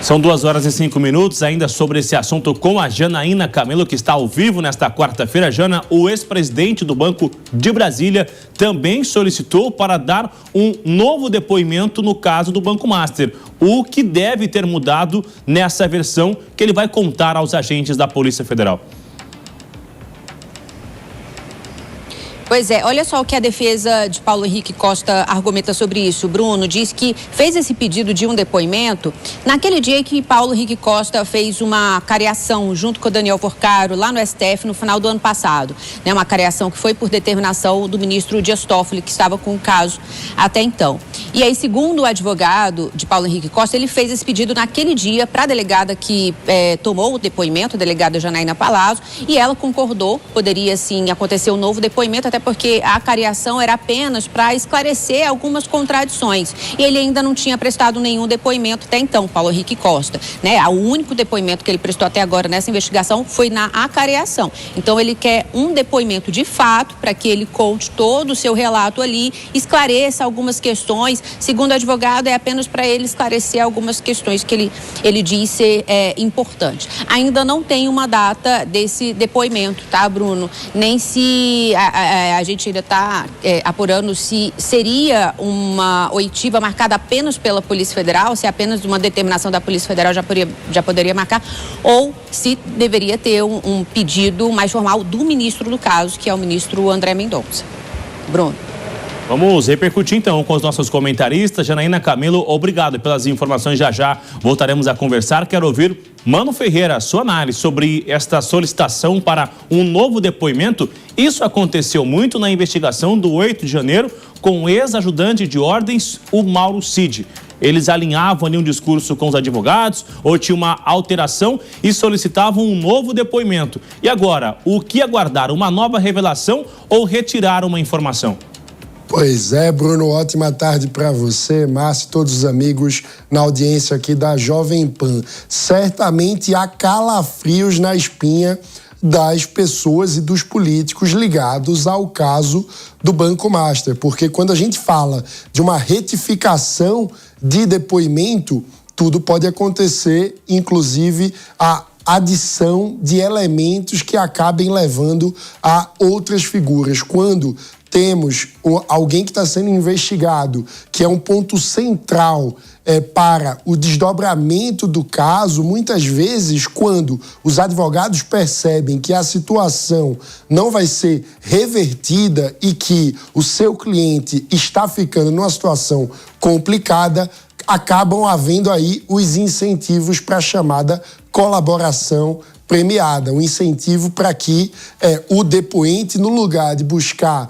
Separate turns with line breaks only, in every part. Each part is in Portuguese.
São 2h05, ainda sobre esse assunto com a Janaína Camelo, que está ao vivo nesta quarta-feira. Jana, o ex-presidente do Banco de Brasília também solicitou para dar um novo depoimento no caso do Banco Master. O que deve ter mudado nessa versão que ele vai contar aos agentes da Polícia Federal?
Pois é, olha só o que a defesa de Paulo Henrique Costa argumenta sobre isso. Bruno diz que fez esse pedido de um depoimento naquele dia que Paulo Henrique Costa fez uma cariação junto com o Daniel Porcaro lá no STF no final do ano passado. Uma cariação que foi por determinação do ministro Dias Toffoli, que estava com o caso até então. E aí, segundo o advogado de Paulo Henrique Costa, ele fez esse pedido naquele dia para a delegada que tomou o depoimento, a delegada Janaína Palazzo, e ela concordou, poderia sim acontecer um novo depoimento, até porque a cariação era apenas para esclarecer algumas contradições. E ele ainda não tinha prestado nenhum depoimento até então, Paulo Henrique Costa. O único depoimento que ele prestou até agora nessa investigação foi na acariação. Então ele quer um depoimento de fato para que ele conte todo o seu relato ali, esclareça algumas questões. Segundo o advogado, é apenas para ele esclarecer algumas questões que ele diz ser importante. Ainda não tem uma data desse depoimento, tá, Bruno? Nem se a gente ainda está apurando se seria uma oitiva marcada apenas pela Polícia Federal, se apenas uma determinação da Polícia Federal já poderia marcar, ou se deveria ter um pedido mais formal do ministro do caso, que é o ministro André Mendonça. Bruno.
Vamos repercutir então com os nossos comentaristas. Janaína Camelo, obrigado pelas informações. Já voltaremos a conversar. Quero ouvir Mano Ferreira, sua análise sobre esta solicitação para um novo depoimento. Isso aconteceu muito na investigação do 8 de janeiro com o ex-ajudante de ordens, o Mauro Cid. Eles alinhavam ali um discurso com os advogados ou tinha uma alteração e solicitavam um novo depoimento. E agora, o que aguardar? Uma nova revelação ou retirar uma informação?
Pois é, Bruno, ótima tarde para você, Márcio e todos os amigos na audiência aqui da Jovem Pan. Certamente há calafrios na espinha das pessoas e dos políticos ligados ao caso do Banco Master, porque quando a gente fala de uma retificação de depoimento, tudo pode acontecer, inclusive a adição de elementos que acabem levando a outras figuras. Quando temos alguém que está sendo investigado, que é um ponto central para o desdobramento do caso, muitas vezes, quando os advogados percebem que a situação não vai ser revertida e que o seu cliente está ficando numa situação complicada, acabam havendo aí os incentivos para a chamada colaboração premiada, um incentivo para que o depoente, no lugar de buscar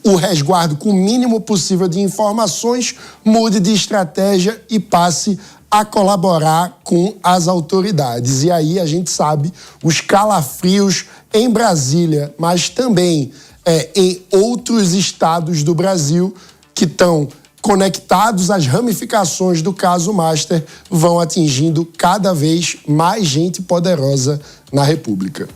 o resguardo com o mínimo possível de informações, mude de estratégia e passe a colaborar com as autoridades. E aí a gente sabe os calafrios em Brasília, mas também em outros estados do Brasil que estão conectados às ramificações do caso Master, vão atingindo cada vez mais gente poderosa na República.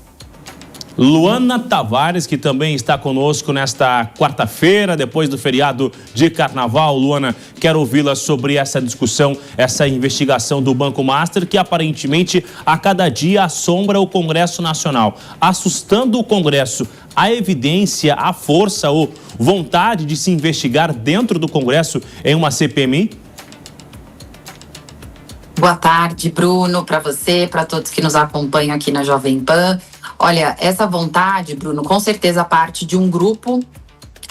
Luana Tavares, que também está conosco nesta quarta-feira, depois do feriado de Carnaval. Luana, quero ouvi-la sobre essa discussão, essa investigação do Banco Master, que aparentemente a cada dia assombra o Congresso Nacional, assustando o Congresso. Há evidência, há força ou vontade de se investigar dentro do Congresso em uma CPMI?
Boa tarde, Bruno, para você, para todos que nos acompanham aqui na Jovem Pan. Olha, essa vontade, Bruno, com certeza parte de um grupo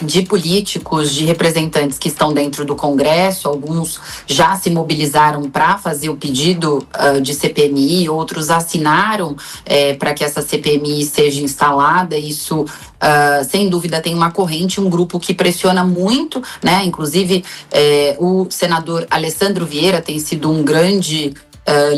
de políticos, de representantes que estão dentro do Congresso. Alguns já se mobilizaram para fazer o pedido de CPMI, outros assinaram para que essa CPMI seja instalada. Isso, sem dúvida, tem uma corrente, um grupo que pressiona muito, né? Inclusive, o senador Alessandro Vieira tem sido um grande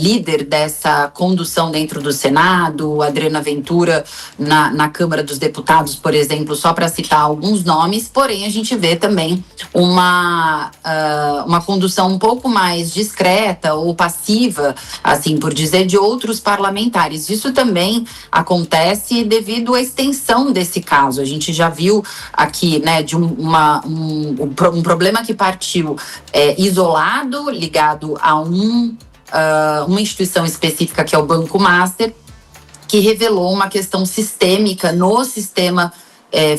líder dessa condução dentro do Senado, Adriana Ventura na Câmara dos Deputados, por exemplo, só para citar alguns nomes. Porém, a gente vê também uma condução um pouco mais discreta ou passiva, assim por dizer, de outros parlamentares. Isso também acontece devido à extensão desse caso. A gente já viu aqui, né, de um problema que partiu isolado, ligado a um uma instituição específica que é o Banco Master, que revelou uma questão sistêmica no sistema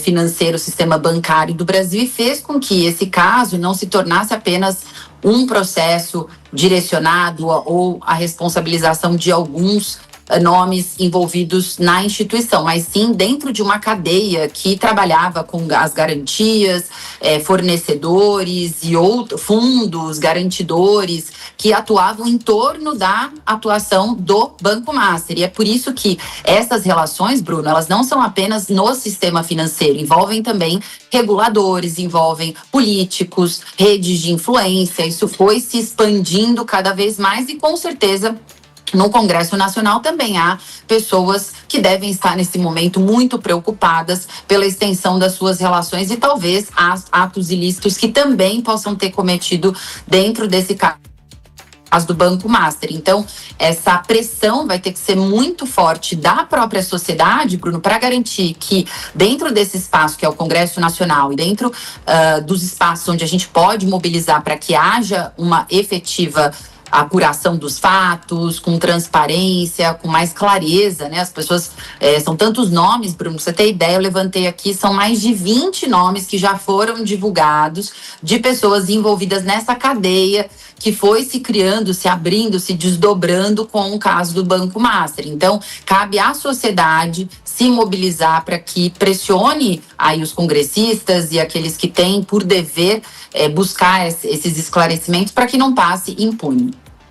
financeiro, sistema bancário do Brasil, e fez com que esse caso não se tornasse apenas um processo direcionado ou a responsabilização de alguns nomes envolvidos na instituição, mas sim dentro de uma cadeia que trabalhava com as garantias, fornecedores e outros fundos, garantidores, que atuavam em torno da atuação do Banco Master. E é por isso que essas relações, Bruno, elas não são apenas no sistema financeiro, envolvem também reguladores, envolvem políticos, redes de influência. Isso foi se expandindo cada vez mais e, com certeza, no Congresso Nacional também há pessoas que devem estar nesse momento muito preocupadas pela extensão das suas relações e talvez atos ilícitos que também possam ter cometido dentro desse caso do Banco Master. Então, essa pressão vai ter que ser muito forte da própria sociedade, Bruno, para garantir que dentro desse espaço que é o Congresso Nacional e dentro dos espaços onde a gente pode mobilizar para que haja uma efetiva apuração dos fatos, com transparência, com mais clareza, né? As pessoas, são tantos nomes, Bruno, pra você ter ideia, eu levantei aqui, são mais de 20 nomes que já foram divulgados de pessoas envolvidas nessa cadeia que foi se criando, se abrindo, se desdobrando com o caso do Banco Master. Então, cabe à sociedade se mobilizar para que pressione aí os congressistas e aqueles que têm por dever buscar esses esclarecimentos para que não passe impune.